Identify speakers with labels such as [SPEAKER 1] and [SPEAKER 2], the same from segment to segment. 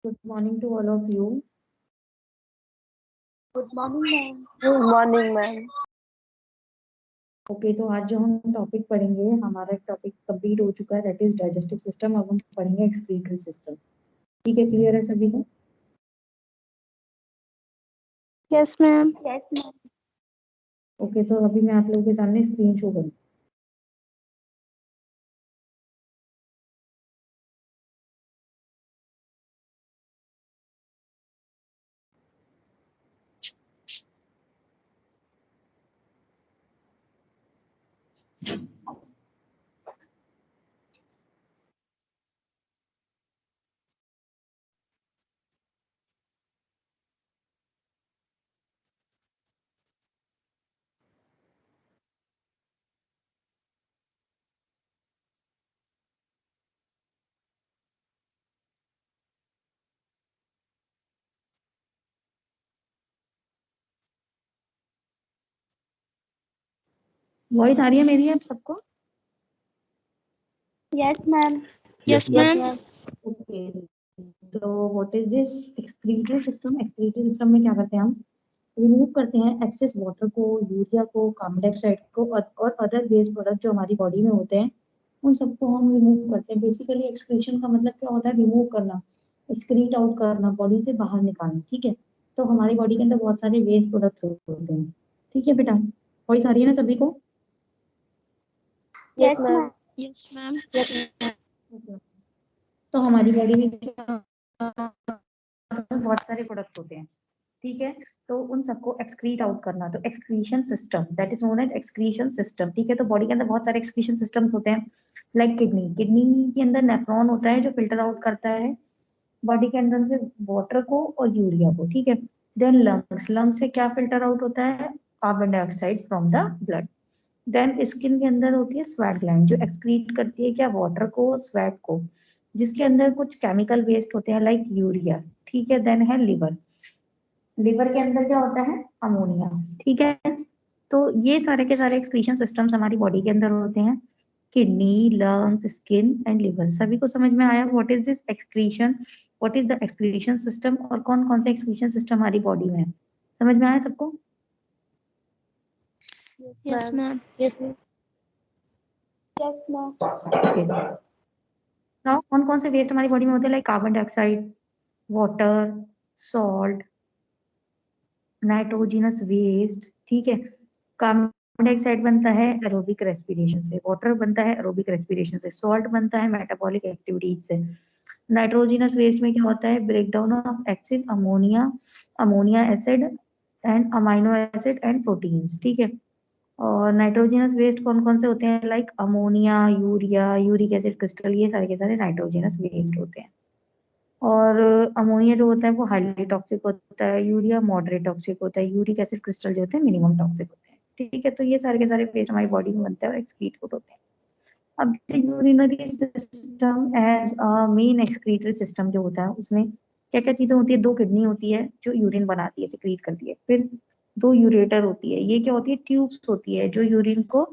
[SPEAKER 1] Good morning to all of you.
[SPEAKER 2] Good morning, ma'am. Good morning, ma'am.
[SPEAKER 1] Okay तो आज जो हम topic पढ़ेंगे हमारा टॉपिक कंप्लीट हो चुका है दैट इज डाइजेस्टिव सिस्टम। अब हम पढ़ेंगे एक्सक्रीटरी सिस्टम। ठीक है, क्लियर है सभी को?
[SPEAKER 2] Yes, ma'am. Yes, ma'am.
[SPEAKER 1] Okay तो अभी मैं आप लोगों के सामने स्क्रीन शो करूँ। वॉइस आ रही है मेरी आप सबको?
[SPEAKER 2] Yes, ma'am.
[SPEAKER 3] Yes,
[SPEAKER 2] ma'am.
[SPEAKER 1] Okay तो what is this excretory system? Excretory system में क्या करते हैं हम? रिमूव करते हैं एक्सेस वाटर को, यूरिया को, कार्बन डाइऑक्साइड को और अदर वेस्ट प्रोडक्ट जो हमारी बॉडी में होते हैं उन सबको हम रिमूव करते हैं। बेसिकली एक्सक्रीशन का मतलब क्या होता है? रिमूव करना, एक्सक्रीट आउट करना, बॉडी से बाहर निकालना। ठीक है, तो हमारी बॉडी के अंदर बहुत सारे वेस्ट प्रोडक्ट्स होते हैं। ठीक है बेटा, वॉइस आ रही है ना सभी को?
[SPEAKER 2] Yes, ma'am. Yes, ma'am.
[SPEAKER 1] तो हमारी बॉडी में बहुत सारे प्रोडक्ट्स होते हैं। ठीक है, तो उन सबको एक्सक्रीट आउट करना, तो excretion system that is known as excretion system. ठीक है, तो बॉडी के अंदर बहुत सारे एक्सक्रीशन सिस्टम्स होते हैं। लाइक किडनी के अंदर नेफ्रॉन होता है जो फिल्टर आउट करता है बॉडी के अंदर से वाटर को और यूरिया को। ठीक है, देन लंग्स से क्या फिल्टर आउट होता है? Carbon dioxide from the blood. Then skin के अंदर होती है स्वेट ग्लैंड जो एक्सक्रीट करती है क्या? वाटर को, स्वेट को, जिसके अंदर कुछ केमिकल वेस्ट होते हैं लाइक यूरिया। ठीक है, देन है लिवर। लिवर के अंदर क्या होता है? अमोनिया। ठीक है, तो ये सारे के सारे एक्सक्रीशन सिस्टम्स हमारी बॉडी के अंदर होते हैं। Kidney, lungs, skin and liver. सभी को समझ में आया what is this excretion? What is the excretion system और कौन कौन से एक्सक्रीशन सिस्टम हमारी बॉडी में है? समझ में आया सबको?
[SPEAKER 2] Yes, ma'am. Yes, ma'am. Yes, ma'am.
[SPEAKER 1] Okay, now कौन कौन से वेस्ट हमारी बॉडी में होते हैं? Like carbon dioxide, water, salt, nitrogenous waste. ठीक है, कार्बन डाइऑक्साइड बनता है एरोबिक रेस्पिरेशन से, वाटर बनता है एरोबिक रेस्पिरेशन से, सॉल्ट बनता है मेटाबॉलिक एक्टिविटीज से। नाइट्रोजिनस वेस्ट में क्या होता है? Breakdown of axis ammonia, ammonia acid and amino acid and proteins. ठीक है, और नाइट्रोजिनस वेस्ट कौन कौन से होते हैं? Like ammonia, urea, uric acid crystal, ये सारे के सारे नाइट्रोजिनस वेस्ट होते हैं। और अमोनिया जो होता है वो हाईली टॉक्सिक होता है, यूरिया मॉडरेट टॉक्सिक होता है, यूरिक एसिड क्रिस्टल जो होते हैं मिनिमम टॉक्सिक होते हैं। ठीक है, तो ये सारे के सारे वेस्ट हमारी बॉडी में बनते हैं और एक्सक्रीट होते हैं। अब urinary system as a main excretory system जो होता है उसमें क्या क्या चीजें होती है? दो किडनी होती है जो यूरिन बनाती है, सिक्रीट करती है। फिर दो यूरेटर होती है, ये क्या होती है? ट्यूब्स होती है जो यूरिन को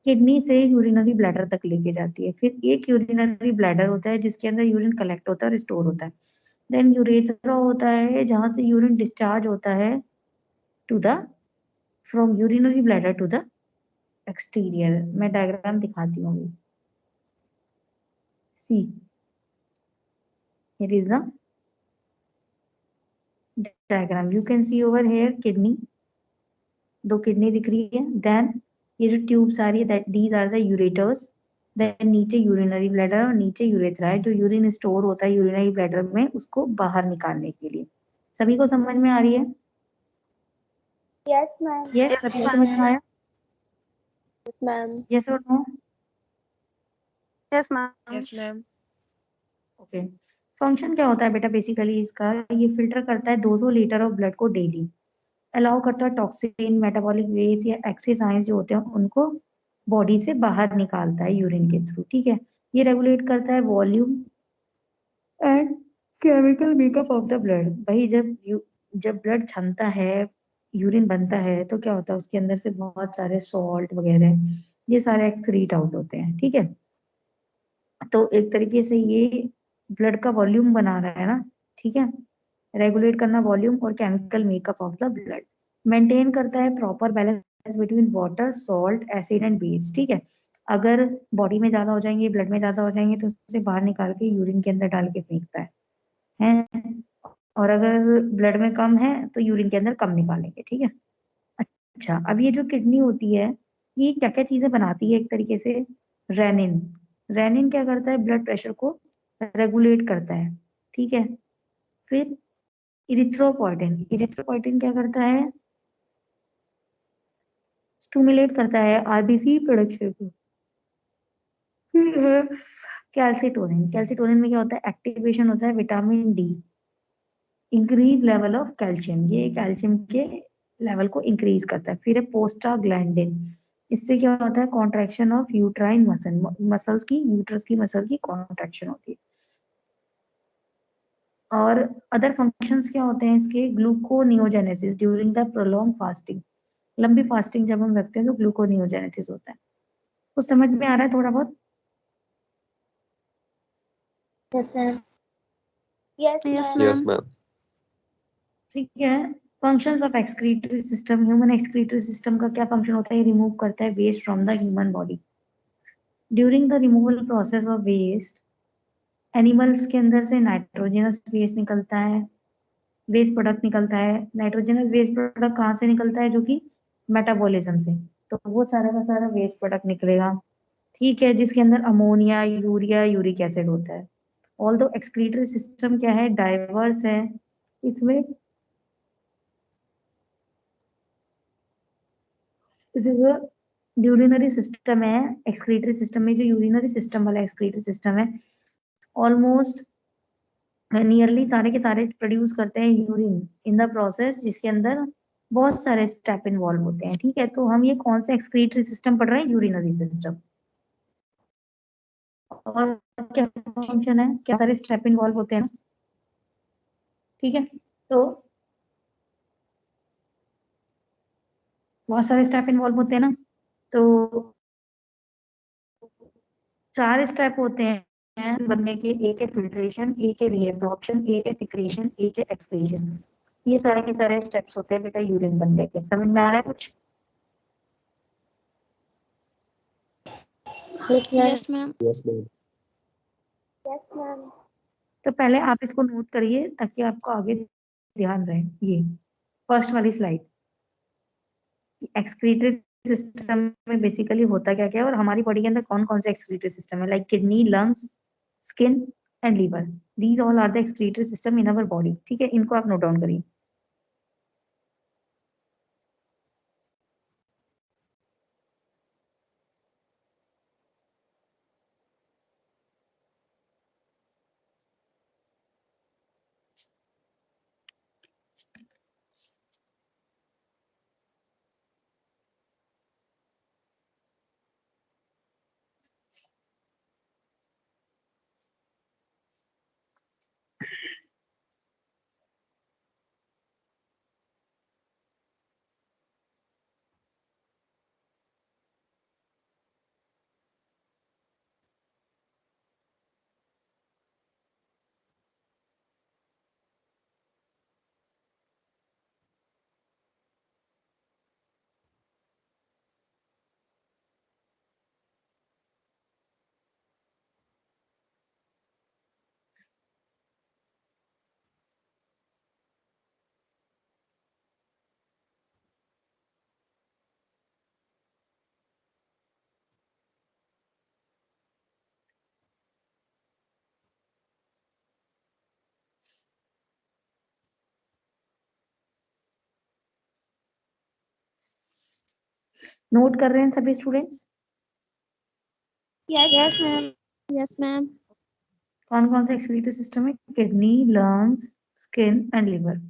[SPEAKER 1] किडनी से यूरिनरी ब्लैडर तक लेके जाती है। फिर एक यूरिनरी ब्लैडर होता है जिसके अंदर यूरिन कलेक्ट होता है और स्टोर होता है। देन यूरेथ्रा होता है जहां से यूरिन डिस्चार्ज होता है to the from urinary bladder to the exterior. मैं डायग्राम दिखाती हूँ अभी। See, here is the diagram you can see over here kidney, दो किडनी दिख रही है। देन ये जो ट्यूब्स आ रही है that these are the ureters. Then नीचे यूरिनरी ब्लैडर और नीचे यूरेथ्रा है जो यूरिन स्टोर होता है यूरिनरी ब्लैडर में उसको बाहर निकालने के लिए। सभी को समझ में आ रही है?
[SPEAKER 2] Yes, ma'am.
[SPEAKER 1] यस, सभी को समझ में आया?
[SPEAKER 2] Yes, ma'am.
[SPEAKER 1] यस और no?
[SPEAKER 2] Yes, ma'am. Yes, ma'am.
[SPEAKER 1] Okay, function क्या होता है बेटा बेसिकली इसका? ये फिल्टर करता है 200 लीटर ऑफ ब्लड को डेली, अलाउ करता है टॉक्सिन, मेटाबॉलिक वेस्ट या एक्सेस आयंस जो होते हैं उनको बॉडी से बाहर निकालता है यूरिन के थ्रू। ठीक है, ये रेगुलेट करता है volume and chemical makeup of the blood. भाई जब ब्लड छनता है, यूरिन बनता है तो क्या होता है? उसके अंदर से बहुत सारे सॉल्ट वगैरह ये सारे एक्सक्रीट आउट होते हैं। ठीक है, तो एक तरीके से ये ब्लड का वॉल्यूम बना रहा है ना। ठीक है, रेगुलेट करना वॉल्यूम और chemical makeup of the blood, maintain करता है proper balance between water, salt, acid and base. ठीक है, अगर बॉडी में ज्यादा हो जाएंगे, ब्लड में ज्यादा हो जाएंगे तो उसे बाहर निकाल के यूरिन के अंदर डाल के फेंकता है। और अगर ब्लड में कम है तो यूरिन के अंदर कम निकालेंगे। ठीक है, अच्छा अब ये जो किडनी होती है ये क्या क्या चीजें बनाती है एक तरीके से, रेनिन। रेनिन क्या करता है, ब्लड प्रेशर को रेगुलेट करता है। ठीक है, फिर इरिथ्रोपोइटिन, इरिथ्रोपोइटिन क्या करता है, स्टिमुलेट करता है आरबीसी प्रोडक्शन को। फिर है कैल्सिटोनिन, कैल्सिटोनिन में क्या होता है, एक्टिवेशन होता है vitamin D, increase level of calcium, ये कैल्शियम के लेवल को इंक्रीज करता है। फिर है पोस्टाग्लैंडिन, इससे क्या होता है, contraction of uterine muscle, muscles की, यूट्रस की मसल की कॉन्ट्रैक्शन होती है। और अदर फंक्शंस क्या होते हैं इसके, gluconeogenesis during the prolong fasting, लंबी फास्टिंग जब हम रखते हैं तो ग्लूकोनियोजेनेसिस होता है। कुछ समझ में आ रहा है थोड़ा बहुत?
[SPEAKER 2] Yes, ma'am. Yes,
[SPEAKER 3] Yes,
[SPEAKER 2] ma'am.
[SPEAKER 3] ma'am.
[SPEAKER 4] Yes, ma'am.
[SPEAKER 1] ठीक है, functions of excretory system, human excretory system का क्या फंक्शन होता है, ये रिमूव करता है waste from the human body. During the removal process of waste, animals के अंदर से नाइट्रोजनस वेस्ट निकलता है, वेस्ट प्रोडक्ट निकलता है। नाइट्रोजनस वेस्ट प्रोडक्ट कहाँ से निकलता है, जो कि मेटाबॉलिज्म से, तो वो सारा का सारा वेस्ट प्रोडक्ट निकलेगा। ठीक है, जिसके अंदर अमोनिया, यूरिया, यूरिक एसिड होता है। ऑल दो एक्सक्रीटरी सिस्टम क्या है, डाइवर्स है, इसमें जो यूरिनरी सिस्टम है, एक्सक्रीटरी सिस्टम में जो यूरिनरी सिस्टम वाला एक्सक्रीटरी सिस्टम है, ऑलमोस्ट नियरली सारे के सारे प्रोड्यूस करते हैं यूरिन इन द प्रोसेस, जिसके अंदर बहुत सारे स्टेप इन्वॉल्व होते हैं। ठीक है, तो हम ये कौन सा एक्सक्रीटरी सिस्टम पढ़ रहे हैं, यूरिनरी सिस्टम। और क्या फंक्शन है, क्या सारे स्टेप इन्वॉल्व होते हैं। ठीक है, तो बहुत सारे स्टेप इन्वॉल्व होते हैं ना, तो 4 स्टेप होते हैं बनने के, एक है फिल्ट्रेशन, एक है रीएब्जॉर्प्शन, एक है सिक्रेशन, एक है एक्सक्रीशन। ये सारे के सारे स्टेप्स होते हैं बेटा यूरिन बनने के। समझ में आ रहा है कुछ?
[SPEAKER 2] Yes, ma'am.
[SPEAKER 3] Yes, ma'am.
[SPEAKER 4] Yes, ma'am.
[SPEAKER 2] Yes, ma'am.
[SPEAKER 1] तो पहले आप इसको नोट करिए ताकि आपको आगे ध्यान रहे। ये फर्स्ट वाली स्लाइड, एक्सक्रीटरी सिस्टम में बेसिकली होता क्या क्या है और हमारी बॉडी के अंदर कौन कौन से एक्सक्रीटरी सिस्टम है, like kidney, lungs, skin and liver, these all are the excretory system in our body. ठीक है, इनको आप नोट डाउन करिए। नोट कर रहे हैं सभी students?
[SPEAKER 2] Yes, ma'am.
[SPEAKER 3] Yes, ma'am.
[SPEAKER 1] कौन कौन सा एक्सक्रीटरी सिस्टम है, kidney, lungs, skin and liver.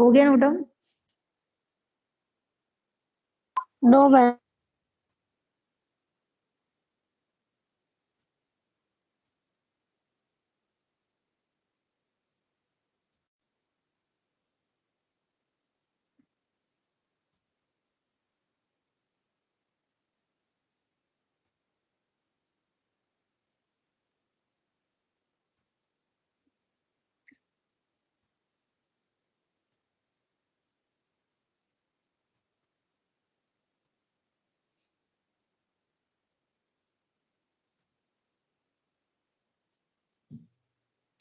[SPEAKER 1] हो गया नोट डाउन?
[SPEAKER 2] No ma'am.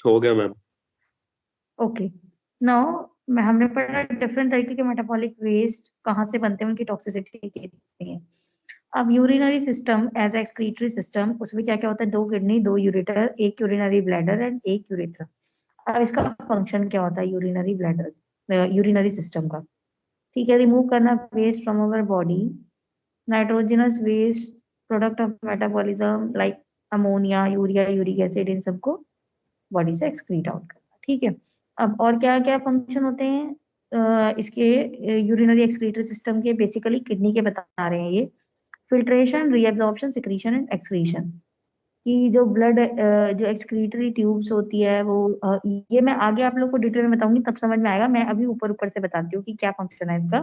[SPEAKER 3] हो गया मैम।
[SPEAKER 1] ओके, नाउ हमने पढ़ा डिफरेंट तरीके के मेटाबॉलिक वेस्ट कहाँ से बनते हैं, उनकी टॉक्सिसिटी कितनी है। अब urinary system as excretory system, उसमें क्या क्या होता है, 2 kidney, 2 ureter, 1 urinary bladder and 1 urethra. अब इसका फंक्शन क्या होता है यूरिनरी ब्लैडर, यूरिनरी सिस्टम का? ठीक है, रिमूव करना waste from our body, nitrogenous waste, product of metabolism like ammonia, urea, uric acid, इन सबको बॉडी से एक्सक्रीट आउट करना। ठीक है, अब और क्या क्या फंक्शन होते हैं इसके यूरिनरी एक्सक्रीटरी सिस्टम के? बेसिकली किडनी के बता रहे हैं ये। Filtration, reabsorption, secretion and excretion. कि जो ब्लड जो एक्सक्रीटरी ट्यूब्स होती है वो ये मैं आगे आप लोग को डिटेल में बताऊंगी, तब समझ में आएगा। मैं अभी ऊपर ऊपर से बताती हूँ कि क्या फंक्शन है इसका।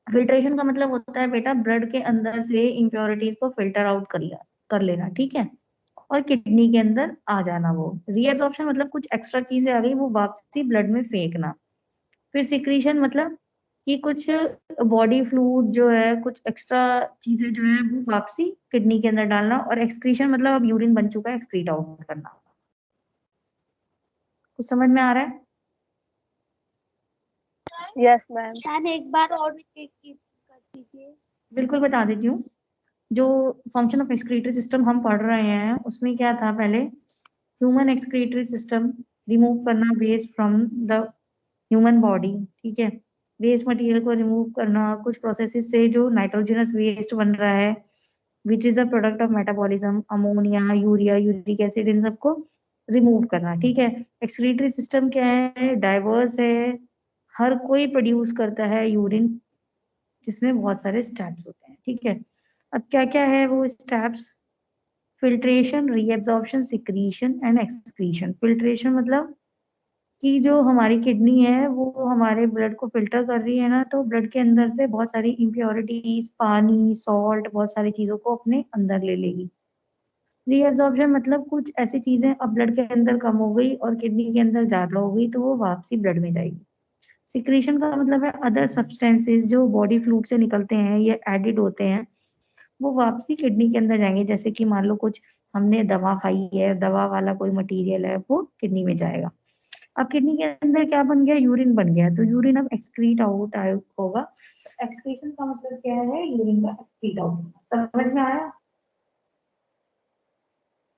[SPEAKER 1] फिल्ट्रेशन का मतलब होता है बेटा ब्लड के अंदर से इम्प्योरिटीज को फिल्टर आउट कर लेना, ठीक है, और किडनी के अंदर आ जाना वो। रीएब्जॉर्प्शन मतलब कुछ एक्स्ट्रा चीजें आ गई वो वापसी ब्लड में फेंकना। फिर सिक्रीशन मतलब कि कुछ बॉडी फ्लूइड जो है, कुछ एक्स्ट्रा चीजें जो है वो वापसी किडनी के अंदर डालना। और एक्सक्रीशन मतलब अब यूरिन बन चुका है, एक्सक्रीट आउट करना। कुछ समझ में आ रहा है?
[SPEAKER 2] Yes ma'am. मैम एक बार और रिपीट कर दीजिए।
[SPEAKER 1] बिल्कुल बता देती हूँ। जो फंक्शन ऑफ एक्सक्रीटरी सिस्टम हम पढ़ रहे हैं उसमें क्या था पहले, ह्यूमन एक्सक्रीटरी सिस्टम, रिमूव करना waste from the human body, ठीक है, वेस्ट मटेरियल को रिमूव करना कुछ प्रोसेसेस से जो नाइट्रोजनस वेस्ट बन रहा है which is a product of metabolism, ammonia, urea, uric acid, इन सबको रिमूव करना। ठीक है, एक्सक्रीटरी सिस्टम क्या है, डाइवर्स है, हर कोई प्रोड्यूस करता है यूरिन, जिसमें बहुत सारे स्टेप्स होते हैं। ठीक है, अब क्या क्या है वो steps? Filtration, reabsorption, secretion and excretion. Filtration मतलब कि जो हमारी किडनी है वो हमारे ब्लड को फिल्टर कर रही है ना, तो ब्लड के अंदर से बहुत सारी इम्प्योरिटीज, पानी, सॉल्ट, बहुत सारी चीजों को अपने अंदर ले लेगी। रीअब्जॉर्प्शन मतलब कुछ ऐसी चीजें अब ब्लड के अंदर कम हो गई और किडनी के अंदर ज्यादा हो गई तो वो वापसी ब्लड में जाएगी। सिक्रीशन का मतलब है अदर सब्सटेंसेस जो बॉडी फ्लूइड से निकलते हैं या एडिड होते हैं, वो वापसी किडनी के अंदर जाएंगे। जैसे कि मान लो कुछ हमने दवा खाई है, दवा वाला कोई मटेरियल है, वो किडनी में जाएगा। अब किडनी के अंदर क्या बन गया, यूरिन बन गया, तो यूरिन अब एक्सक्रीट आउट होगा। एक्सक्रीशन का मतलब क्या है, यूरिन का एक्सक्रीट आउट। समझ में आया?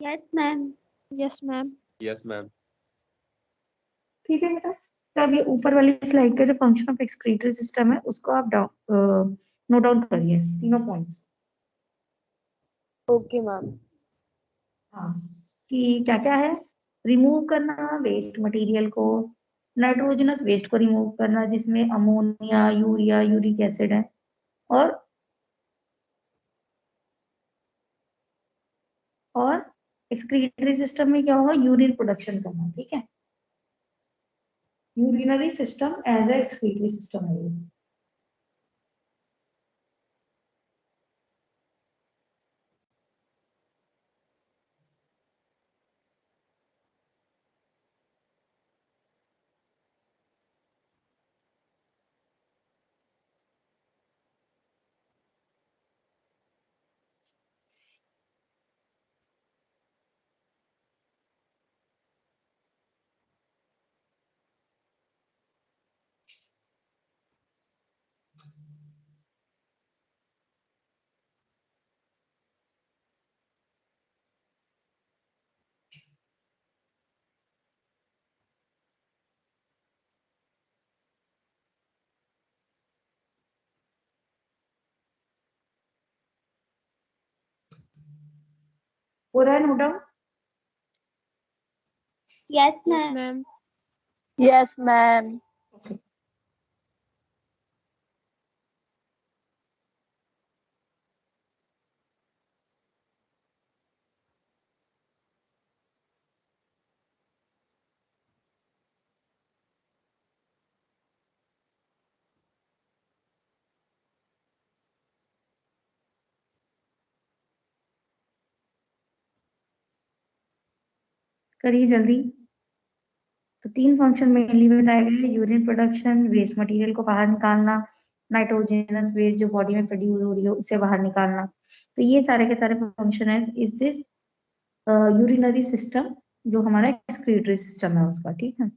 [SPEAKER 2] Yes ma'am. Yes ma'am.
[SPEAKER 3] Yes ma'am.
[SPEAKER 1] ठीक है बेटा, तो अब ये ऊपर वाली स्लाइड का जो फंक्शन ऑफ एक्सक्रीटरी सिस्टम है उसको आप नोट डाउन करिए, तीनों पॉइंट्स।
[SPEAKER 2] Okay ma'am.
[SPEAKER 1] हाँ, कि क्या क्या है, रिमूव करना वेस्ट मटेरियल को, नाइट्रोजनस वेस्ट को रिमूव करना जिसमें अमोनिया, यूरिया, यूरिक एसिड है, और और एक्सक्रीटरी सिस्टम में क्या होगा, यूरिन प्रोडक्शन करना। ठीक है, urinary system as a excretory system है ये। हो रहा है note down?
[SPEAKER 2] Yes ma'am. Yes ma'am.
[SPEAKER 1] करिए जल्दी। तो 3 फंक्शन मेनली बताए गए हैं, यूरिन प्रोडक्शन, वेस्ट मटेरियल को बाहर निकालना, नाइट्रोजनस वेस्ट जो बॉडी में प्रोड्यूस हो रही है उसे बाहर निकालना। तो ये सारे के सारे फंक्शन है इज दिस यूरिनरी सिस्टम, जो हमारा एक्सक्रीटरी सिस्टम है उसका, ठीक है।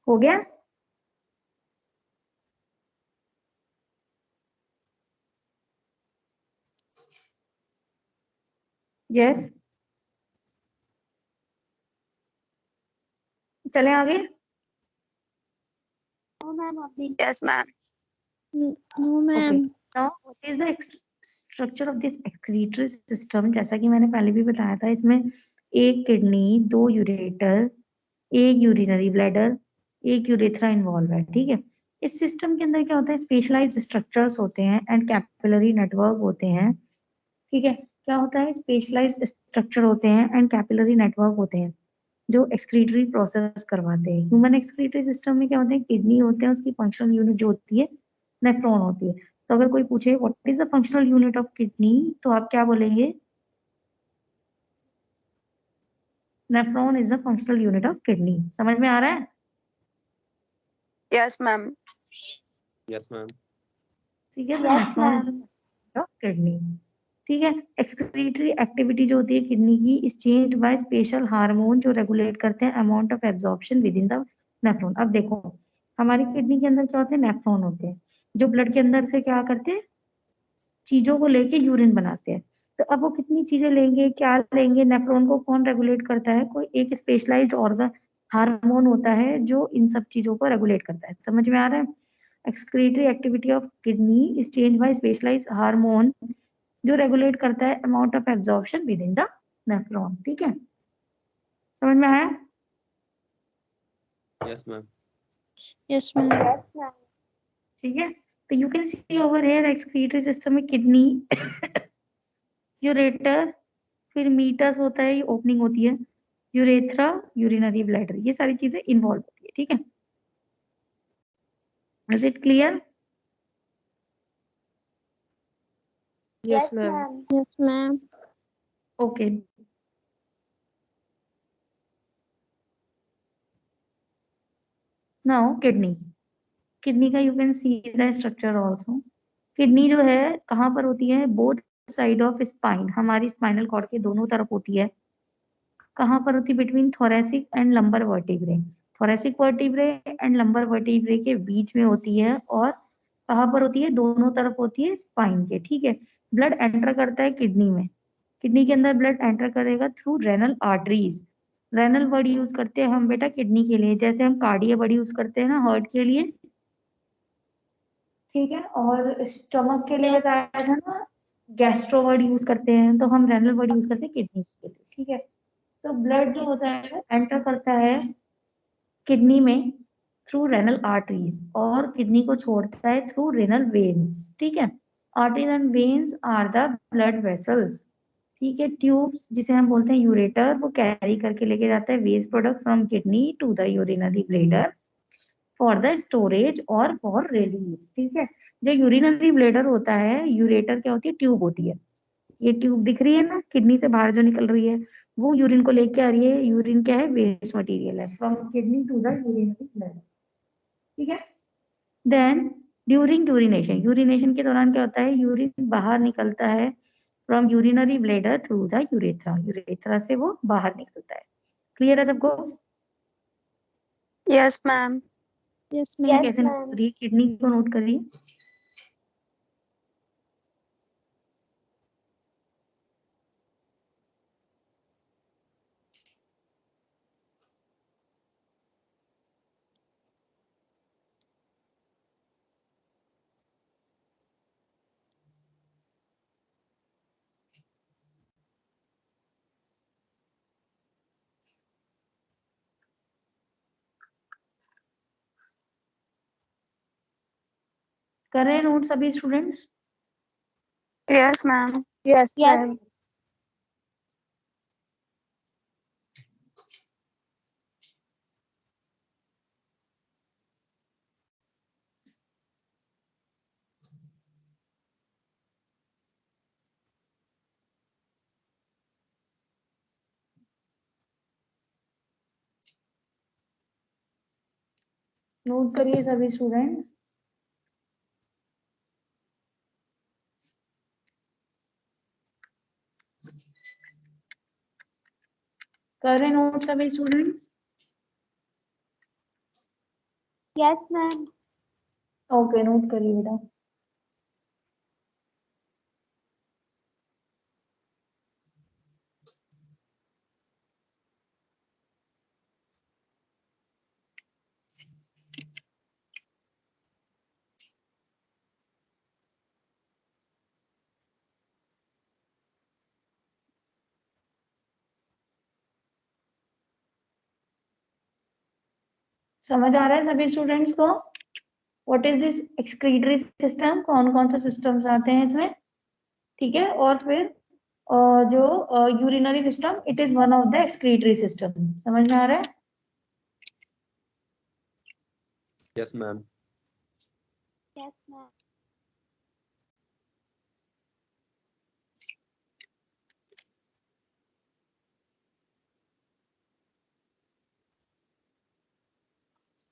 [SPEAKER 1] हो गया? यस, चले आगे।
[SPEAKER 2] नो मैम अभी।
[SPEAKER 4] Yes, ma'am.
[SPEAKER 2] No
[SPEAKER 1] okay,
[SPEAKER 2] ma'am.
[SPEAKER 1] Now what is the structure of this excretory system? जैसा कि मैंने पहले भी बताया था, इसमें एक किडनी, 2 यूरेटर, एक यूरिनरी ब्लैडर, एक यूरेथ्रा इन्वॉल्व है, ठीक है। इस सिस्टम के अंदर क्या होता है, स्पेशलाइज्ड स्ट्रक्चर्स होते हैं एंड कैपिलरी नेटवर्क होते हैं, ठीक है। क्या होता है, स्पेशलाइज्ड स्ट्रक्चर होते हैं एंड कैपिलरी नेटवर्क होते हैं जो एक्सक्रीटरी प्रोसेस करवाते हैं। ह्यूमन एक्सक्रीटरी सिस्टम में क्या होते हैं, किडनी होते हैं, उसकी फंक्शनल यूनिट जो होती है नेफ्रॉन होती है। तो अगर कोई पूछे what is the functional unit of kidney, तो आप क्या बोलेंगे? Nephron is the functional unit of kidney. समझ में आ रहा है?
[SPEAKER 4] Yes, ma'am.
[SPEAKER 3] Yes, ma'am.
[SPEAKER 1] ठीक है, तो
[SPEAKER 2] Yes,
[SPEAKER 1] nephron is the
[SPEAKER 2] ma'am.
[SPEAKER 1] Functional of kidney, ठीक है। एक्सक्रीटरी एक्टिविटी जो होती है किडनी की is changed by special hormone जो रेगुलेट करते हैं amount of absorption within the nephron. अब देखो, हमारी किडनी के अंदर क्या होते हैं, नेफ्रॉन होते हैं जो ब्लड के अंदर से क्या करते हैं, चीजों को लेके यूरिन बनाते हैं। तो अब वो कितनी चीजें लेंगे, क्या लेंगे, नेफ्रॉन को कौन रेगुलेट करता है? कोई एक स्पेशलाइज्ड ऑर्गन हार्मोन होता है जो इन सब चीजों को रेगुलेट करता है। समझ में आ रहा है? Excretory activity of kidney is change by specialized hormone जो रेगुलेट करता है amount of absorption within the nephron, ठीक है। समझ में आया?
[SPEAKER 3] Yes, ma'am.
[SPEAKER 2] Yes, ma'am.
[SPEAKER 4] Yes, ma'am.
[SPEAKER 1] ठीक है, तो you can C over here excretory system में किडनी, यूरेटर, फिर मीटस होता है, ये ओपनिंग होती है, यूरेथ्रा, यूरिनरी ब्लैडर, ये सारी चीजें इन्वॉल्व होती है, ठीक है। Is it clear?
[SPEAKER 4] Yes, ma'am.
[SPEAKER 2] Yes, ma'am.
[SPEAKER 1] Okay, now kidney. Kidney का you can see the structure also. Kidney जो है कहाँ पर होती है, बोथ साइड ऑफ स्पाइन, हमारी स्पाइनल कॉर्ड के दोनों तरफ होती है। कहाँ पर होती है, between thoracic and lumbar vertebrae, thoracic vertebrae and lumbar vertebrae के बीच में होती है। और कहाँ पर होती है, दोनों तरफ होती है स्पाइन के, ठीक है। ब्लड एंटर करता है किडनी में, किडनी के अंदर ब्लड एंटर करेगा through renal arteries. Renal word use करते हैं हम बेटा किडनी के लिए, जैसे हम कार्डिया वर्ड यूज करते हैं ना हार्ट के लिए, ठीक है। और स्टमक के लिए बताया था ना, गैस्ट्रो वर्ड यूज करते हैं, तो हम रेनल वर्ड यूज करते हैं किडनी के लिए, ठीक है। तो ब्लड जो होता है एंटर करता है किडनी में थ्रू रेनल आर्टरीज और किडनी को छोड़ता है थ्रू रेनल वेन्स, ठीक है। Arteries and veins are the blood vessels, ठीक है। ट्यूब्स जिसे हम बोलते हैं यूरेटर, वो कैरी करके लेके जाता है waste product from kidney to the urinary bladder for the storage और फॉर रिलीज, ठीक है। जो यूरिनरी ब्लेडर होता है, यूरेटर क्या होती है, ट्यूब होती है। ये ट्यूब दिख रही है ना किडनी से बाहर जो निकल रही है, वो यूरिन को लेके आ रही है। यूरिन क्या है, वेस्ट मटेरियल है, from kidney to the urinary bladder, ठीक है। देन ड्यूरिंग यूरिनेशन, यूरिनेशन के दौरान क्या होता है, यूरिन बाहर निकलता है from urinary bladder through the urethra, urethra से वो बाहर निकलता है। क्लियर है सबको?
[SPEAKER 4] Yes, ma'am.
[SPEAKER 2] Yes,
[SPEAKER 1] ठीक है,
[SPEAKER 2] ma'am.
[SPEAKER 1] कैसे नोट करिए, किडनी को नोट करिए। कर रहे हैं नोट सभी students?
[SPEAKER 4] Yes, ma'am.
[SPEAKER 2] Yes,
[SPEAKER 4] Yes.
[SPEAKER 2] ma'am.
[SPEAKER 1] Note करिए सभी स्टूडेंट। कर रहे हैं नोट सभी student?
[SPEAKER 2] Yes, ma'am.
[SPEAKER 1] Okay, note करिए बेटा। समझ आ रहा है सभी स्टूडेंट्स को? What is this excretory system, कौन कौन से सिस्टम्स आते हैं इसमें, ठीक है। और फिर जो urinary system, it is one of the excretory system. समझ में आ रहा है?
[SPEAKER 3] Yes, ma'am.
[SPEAKER 2] Yes, ma'am.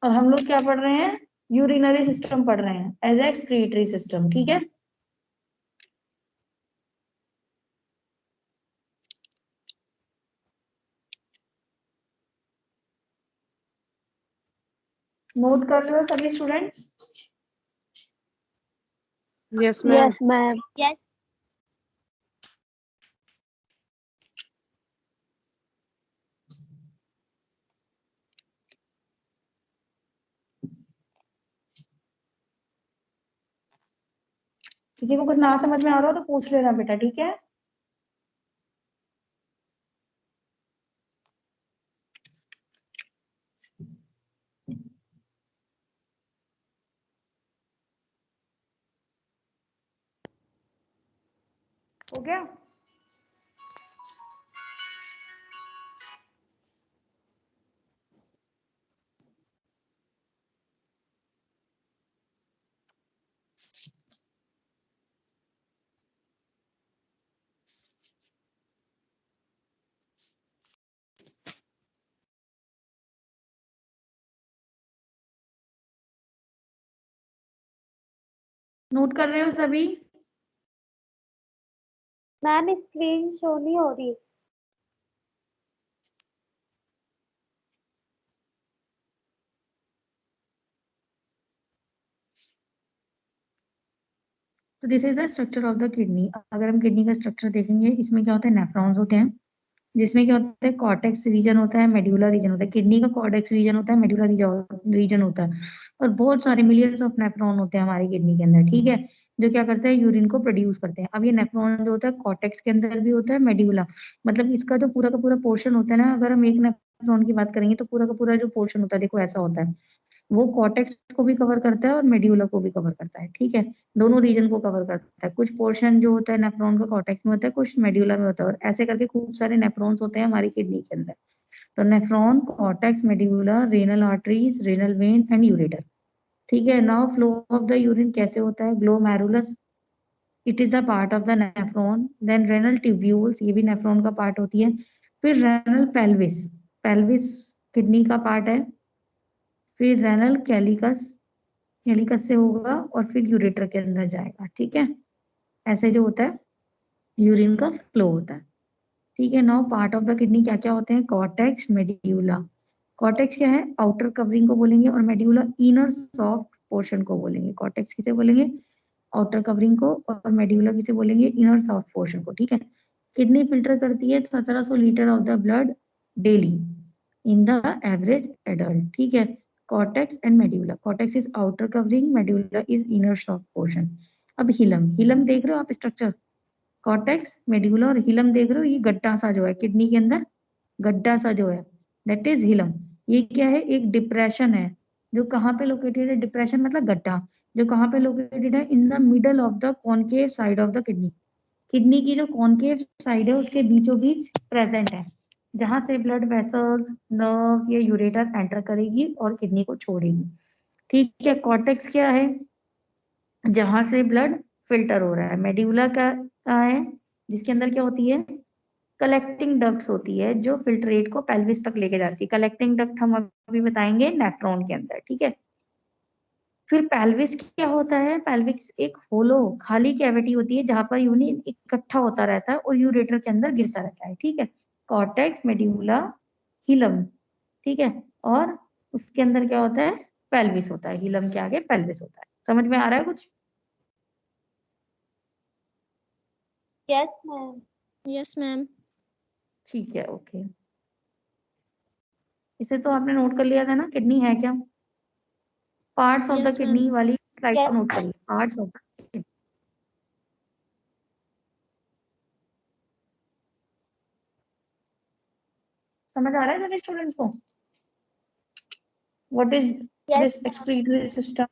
[SPEAKER 1] और हम लोग क्या पढ़ रहे हैं? यूरिनरी सिस्टम पढ़ रहे हैं एज एक्सक्रीटरी सिस्टम, ठीक है। नोट कर रहे हो सभी students?
[SPEAKER 4] Yes, ma'am.
[SPEAKER 2] Yes, ma'am. Yes.
[SPEAKER 1] किसी को कुछ ना समझ में आ रहा हो तो पूछ लेना बेटा, ठीक है। हो गया? नोट कर रहे हो सभी?
[SPEAKER 2] मैम स्क्रीन शो नहीं हो रही।
[SPEAKER 1] तो this is the structure of the kidney. अगर हम किडनी का स्ट्रक्चर देखेंगे, इसमें क्या होता है, नेफ्रॉन्स होते हैं, जिसमें क्या होता है, कॉर्टेक्स रीजन होता है, मेडुला रीजन होता है। किडनी का कॉर्टेक्स रीजन होता है, मेडुला रीजन होता है, और बहुत सारे मिलियंस ऑफ नेफ्रॉन होते हैं हमारी किडनी के अंदर, ठीक है, जो क्या करते हैं, यूरिन को प्रोड्यूस करते हैं। अब ये नेफ्रॉन जो होता है कॉर्टेक्स के अंदर भी होता है, मेडुला, मतलब इसका जो पूरा का पूरा पोर्शन होता है ना, अगर हम एक नेफ्रॉन की बात करेंगे तो पूरा का पूरा जो पोर्शन होता है, देखो ऐसा होता है, वो कॉर्टेक्स को भी कवर करता है और मेड्यूला को भी कवर करता है, ठीक है, दोनों रीजन को कवर करता है। कुछ पोर्शन जो होता है नेफ्रॉन का कॉर्टेक्स में होता है, कुछ मेड्यूला में होता है, और ऐसे करके खूब सारे नेफ्रॉन्स होते हैं हमारी किडनी के अंदर। तो nephron, cortex, medulla, renal arteries, renal vein and ureter, ठीक है। Now flow of the urine कैसे होता है? Glomerulus, it is a part of the nephron. Then renal tubules, ये भी नेफ्रॉन का पार्ट होती है। फिर रेनल पेल्विस, पेल्विस किडनी का पार्ट है। फिर रेनल कैलिकस, कैलिकस से होगा और फिर यूरेटर के अंदर जाएगा, ठीक है। ऐसे जो होता है यूरिन का फ्लो होता है, ठीक है। Now part of the kidney क्या क्या होते हैं? Cortex, medulla. कॉर्टेक्स क्या है? आउटर कवरिंग को बोलेंगे, और मेड्यूला इनर सॉफ्ट पोर्शन को बोलेंगे। कॉर्टेक्स किसे बोलेंगे? आउटर कवरिंग को, और मेड्यूला किसे बोलेंगे? इनर सॉफ्ट पोर्शन को, ठीक है। किडनी फिल्टर करती है 1700 litre of the blood daily in the average adult, ठीक है। cortex and medulla, cortex is outer covering, medulla is inner soft portion। अब हिलम, हिलम देख रहे हो आप स्ट्रक्चर, कॉर्टेक्स, मेड्यूला और हिलम देख रहे हो, ये गड्ढा सा जो है किडनी के अंदर, गड्ढा सा जो है, दैट इज हिलम। ये क्या है? एक डिप्रेशन है, जो कहाँ पे लोकेटेड है? डिप्रेशन मतलब गड्ढा, जो कहाँ पे लोकेटेड है, in the middle of the concave side of the kidney. Kidney की जो कॉनकेव साइड है उसके बीचों बीच प्रेजेंट है, जहां से ब्लड वेसल्स, नर्व या यूरेटर एंटर करेगी और किडनी को छोड़ेगी। ठीक है। कॉर्टेक्स क्या है, जहां से ब्लड फिल्टर हो रहा है। मेड्यूला क्या है, जिसके अंदर क्या होती है, कलेक्टिंग डक्ट्स होती है, जो फिल्ट्रेट को पेल्विस तक लेके जाती है। कलेक्टिंग डक्ट हम अभी बताएंगे नेफ्रॉन के अंदर, ठीक है। फिर पेल्विस क्या होता है, पेल्विस एक होलो खाली कैविटी होती है, जहां पर यूरिन इकट्ठा होता रहता है और यूरेटर के अंदर गिरता रहता है, ठीक है। कॉर्टेक्स, मेड्यूला, हिलम, ठीक है। और उसके अंदर क्या होता है, पेल्विस होता है, हिलम के आगे पेल्विस होता है। समझ में आ रहा है कुछ?
[SPEAKER 2] Yes, ma'am.
[SPEAKER 4] Yes, ma'am.
[SPEAKER 1] ठीक है, ओके। इसे तो आपने नोट कर लिया था ना, किडनी है क्या। Parts of the
[SPEAKER 4] Yes,
[SPEAKER 1] kidney
[SPEAKER 4] ma'am.
[SPEAKER 1] वाली स्लाइड
[SPEAKER 2] Yes,
[SPEAKER 1] को नोट करिए, पार्ट्स ऑफ द किडनी। समझ आ रहा है सभी स्टूडेंट्स को? What is
[SPEAKER 2] yes,
[SPEAKER 1] this excretory system?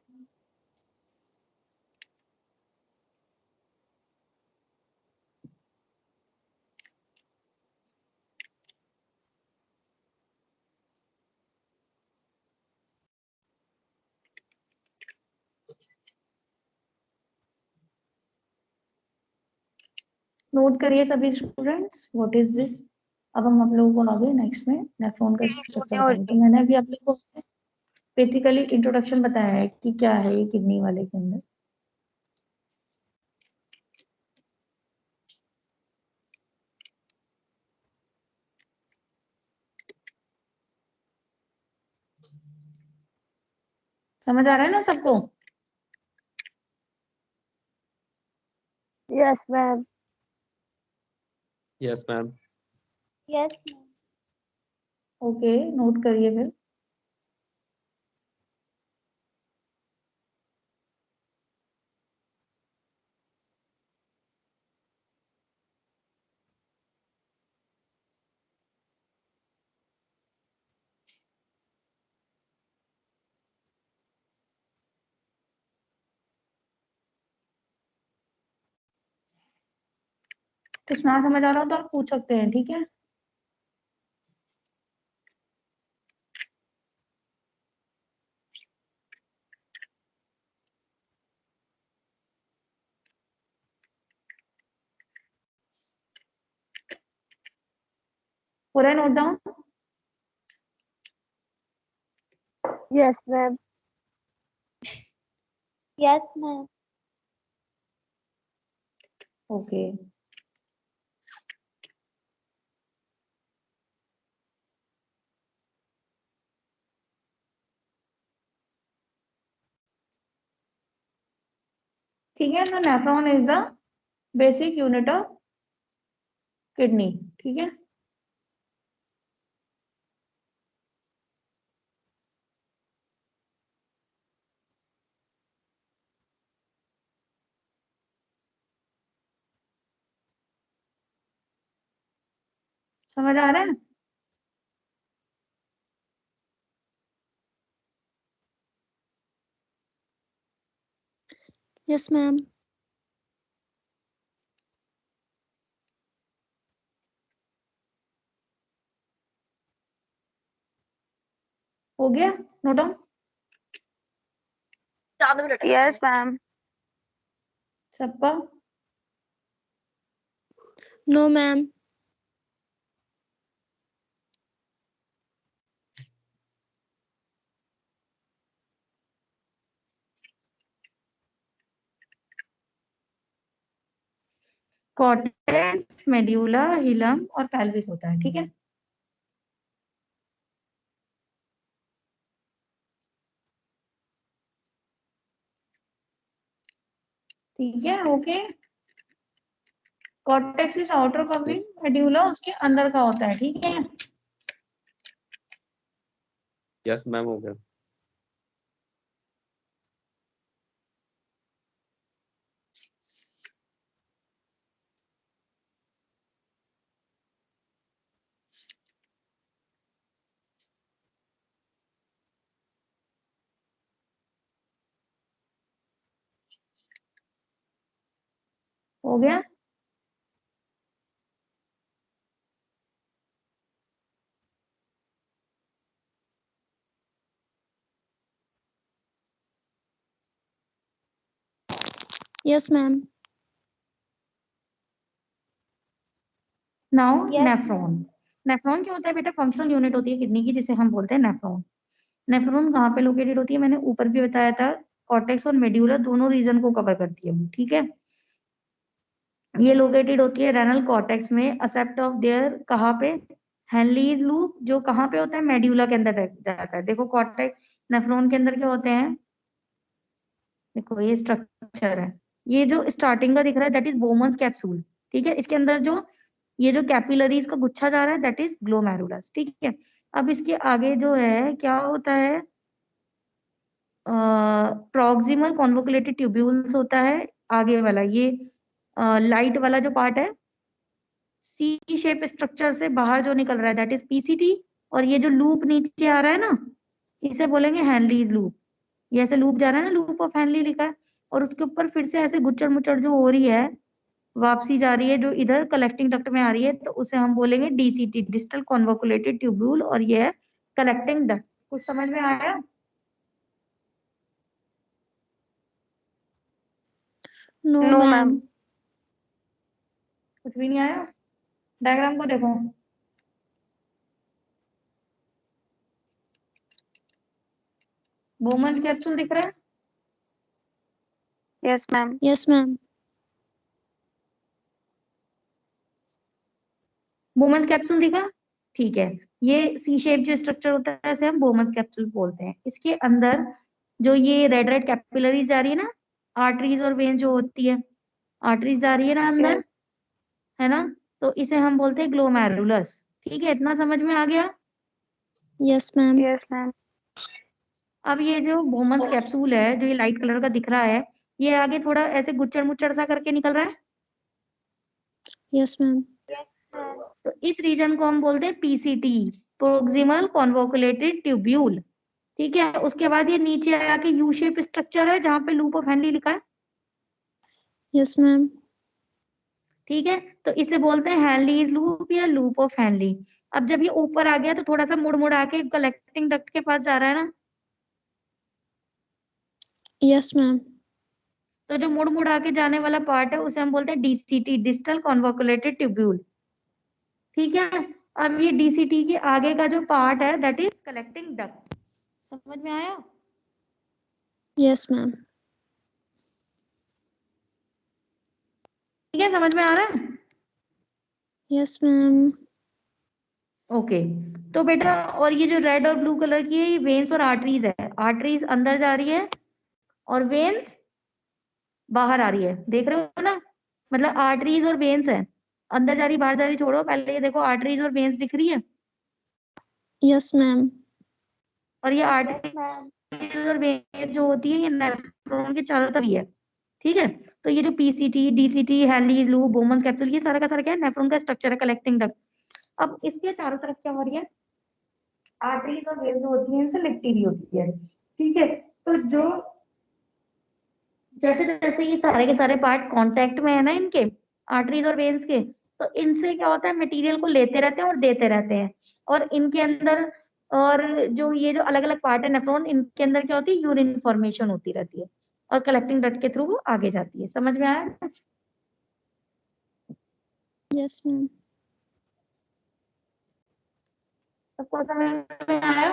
[SPEAKER 1] Note करिए सभी स्टूडेंट्स, व्हाट इज दिस। अब हम लोगों को आगे नेक्स्ट में नेफ्रॉन का स्ट्रक्चर बताएंगे। तो मैंने अभी आप लोगों को बेसिकली इंट्रोडक्शन बताया है कि क्या है ये किडनी वाले के अंदर। समझ आ रहा है ना सबको?
[SPEAKER 2] yes, ma'am.
[SPEAKER 3] Yes, ma'am.
[SPEAKER 2] Yes, ma'am.
[SPEAKER 1] Okay, note करिए फिर। कुछ ना समझ आ रहा हो तो आप पूछ सकते हैं, ठीक है। पूरा note down.
[SPEAKER 2] Yes, ma'am. Yes, ma'am.
[SPEAKER 1] Okay. ठीक है, तो nephron is the basic unit of kidney, ठीक है। समझ आ रहा है?
[SPEAKER 4] Yes, ma'am.
[SPEAKER 1] हो गया नोट डाउन?
[SPEAKER 4] Yes, ma'am.
[SPEAKER 1] सबका?
[SPEAKER 4] No, ma'am.
[SPEAKER 1] Cortex, medulla, hilum और पेल्विस होता है, ठीक है। ठीक है, okay. Cortex is outer covering,
[SPEAKER 3] Yes.
[SPEAKER 1] Medulla उसके अंदर का होता है, ठीक है।
[SPEAKER 3] Yes, ma'am. हो गया।
[SPEAKER 1] हो गया?
[SPEAKER 4] Yes, ma'am.
[SPEAKER 1] Now
[SPEAKER 2] Yes.
[SPEAKER 1] Nephron. Nephron क्या होता है बेटा? फंक्शनल यूनिट होती है किडनी की, जिसे हम बोलते हैं नेफ्रॉन। नेफ्रॉन कहाँ पे लोकेटेड होती है? मैंने ऊपर भी बताया था, कॉर्टेक्स और मेड्यूला दोनों रीजन को कवर करती है, ठीक है। ये लोकेटेड होती है रेनल कॉर्टेक्स में, असेप्ट ऑफ देयर कहाँ पे? हेनलीज लूप, जो कहाँ पे होता है? मेड्यूला के अंदर जाता है। देखो कॉर्टेक्स नेफ्रॉन के अंदर क्या होते हैं, देखो ये स्ट्रक्चर है, ये जो स्टार्टिंग का दिख रहा है दैट इज बोमन्स कैप्सूल, ठीक है। इसके अंदर जो ये जो कैपिलरीज का गुच्छा जा रहा है दैट इज ग्लोमेरुलस, ठीक है। अब इसके आगे जो है क्या होता है, प्रॉक्सिमल कॉन्वोकुलेटेड ट्यूब्यूल्स होता है आगे वाला, ये लाइट वाला जो पार्ट है, सी शेप स्ट्रक्चर से बाहर जो निकल रहा है दैट इज पीसीटी। और ये जो लूप नीचे आ रहा है ना, इसे बोलेंगे हैनलीज लूप। ये ऐसे लूप जा रहा है ना, लूप ऑफ हैनली लिखा है, और उसके ऊपर फिर से ऐसे गुच्चड़ मुच्चड़ जो हो रही है, वापसी जा रही है जो इधर कलेक्टिंग डक्ट में आ रही है, तो उसे हम बोलेंगे डीसीटी, डिस्टल कॉन्वोकुलेटेड ट्यूब्यूल, और ये है कलेक्टिंग डक्ट। कुछ समझ में आया?
[SPEAKER 4] No,
[SPEAKER 2] No,
[SPEAKER 4] ma'am.
[SPEAKER 2] ma'am.
[SPEAKER 1] कुछ भी नहीं आया? डायग्राम को देखो, बोमन्स कैप्सूल दिख रहा है?
[SPEAKER 2] Yes, ma'am.
[SPEAKER 4] Yes, ma'am.
[SPEAKER 1] Bowman's capsule दिखा? ठीक है। ये सी शेप जो स्ट्रक्चर होता है इसे हम बोमन्स कैप्सूल बोलते हैं। इसके अंदर जो ये रेड रेड कैपिलरीज जा रही है ना, आर्टरीज और वेन जो होती है, आर्टरीज जा रही है ना अंदर, है ना, तो इसे हम बोलते हैं ग्लोमेरुलस, ठीक है। इतना समझ में आ गया?
[SPEAKER 4] Yes, ma'am.
[SPEAKER 2] Yes, ma'am.
[SPEAKER 1] अब ये जो बोमन्स कैप्सूल है, जो ये लाइट कलर का दिख रहा है, ये आगे थोड़ा ऐसे गुच्चड़ मुच्चड़ सा करके निकल रहा है,
[SPEAKER 4] Yes, ma'am.
[SPEAKER 1] तो इस रीजन को हम बोलते हैं पीसीटी, प्रोक्सिमल कॉन्वोकुलेटेड ट्यूब्यूल, ठीक है। उसके बाद ये नीचे आके यू शेप स्ट्रक्चर है जहां पे लूप ऑफ हेनली लिखा है,
[SPEAKER 4] Yes, ma'am.
[SPEAKER 1] ठीक है। तो इसे बोलते हैं हेनलीज लूप या लूप ऑफ हेनली। अब जब ये ऊपर आ गया तो थोड़ा सा मुड़ मुड़ आके कलेक्टिंग डक्ट के पास जा रहा है ना,
[SPEAKER 4] Yes, ma'am.
[SPEAKER 1] तो जो मुड़ मुड़ आके जाने वाला पार्ट है उसे हम बोलते हैं डीसीटी, डिस्टल कॉन्वोकुलेटेड ट्यूब्यूल, ठीक है। अब ये डीसीटी के आगे का जो पार्ट है दैट इज कलेक्टिंग डक्ट। समझ में आया?
[SPEAKER 4] Yes, ma'am.
[SPEAKER 1] ठीक है, समझ में आ रहा है?
[SPEAKER 4] Yes, ma'am.
[SPEAKER 1] ओके। तो बेटा, और ये जो रेड और ब्लू कलर की है ये वेन्स और आर्टरीज है, आर्टरीज अंदर जा रही है और वेन्स बाहर आ रही है, देख रहे हो ना? मतलब आर्टरीज और वेन्स है, अंदर जा रही बाहर जा रही छोड़ो, पहले ये देखो आर्टरीज और वेन्स दिख रही है,
[SPEAKER 4] Yes, ma'am.
[SPEAKER 1] और ये आर्टरीज और वेन्स जो होती है ये नेफ्रॉन के चारों तरफ ही है, ठीक है। तो ये जो PCT, DCT, Henle's loop, Bowman's capsule, ये सारा का सारा क्या है? नेफ्रॉन का स्ट्रक्चर है, कलेक्टिंग डक्ट। अब इसके चारों तरफ क्या हो रही है? आर्टरीज और वेन्स जो होती है इनसे लिपटी हुई होती है, ठीक है। तो जो जैसे जैसे ये सारे के सारे पार्ट कांटेक्ट में है ना इनके, आर्टरीज और वेन्स के, तो इनसे क्या होता है? मटेरियल को लेते रहते हैं और देते रहते हैं, और इनके अंदर, और जो ये जो अलग अलग पार्ट है नेफ्रॉन, इनके अंदर क्या होती है? यूरिन फॉर्मेशन होती रहती है, और कलेक्टिंग डक्ट के थ्रू वो आगे जाती है। समझ में आया?
[SPEAKER 4] Yes, ma'am.
[SPEAKER 1] सबको समझ में आया?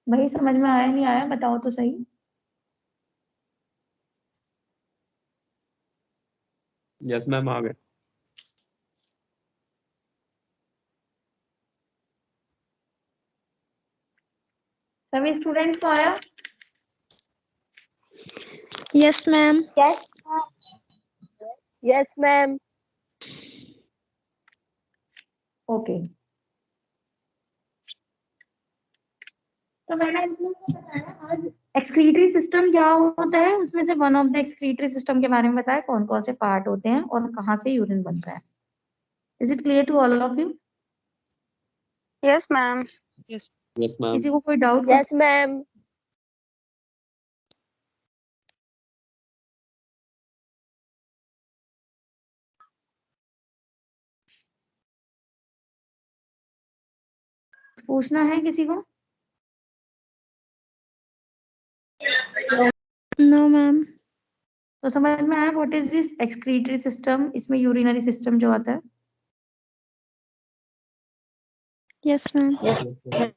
[SPEAKER 1] भाई समझ में आया नहीं आया बताओ तो सही।
[SPEAKER 3] यस मैम आ गए।
[SPEAKER 1] सभी स्टूडेंट्स को आया?
[SPEAKER 4] Yes, ma'am.
[SPEAKER 2] Yes. Yes, ma'am.
[SPEAKER 1] Okay. तो मैंने इसमें क्या बताया आज, एक्सक्रीटरी सिस्टम क्या होता है, उसमें से one of the excretory system के बारे में बताया, कौन कौन से पार्ट होते हैं और कहाँ से यूरिन बनता है। Is it clear to all of you?
[SPEAKER 2] Yes, ma'am.
[SPEAKER 5] Yes.
[SPEAKER 3] Yes ma'am.
[SPEAKER 1] किसी को कोई डाउट?
[SPEAKER 2] Yes ma'am.
[SPEAKER 1] पूछना है किसी को?
[SPEAKER 4] No, ma'am.
[SPEAKER 1] तो समझ में आया what is this excretory system? इसमें यूरिनरी सिस्टम जो आता है।
[SPEAKER 4] Yes, ma'am.
[SPEAKER 2] यस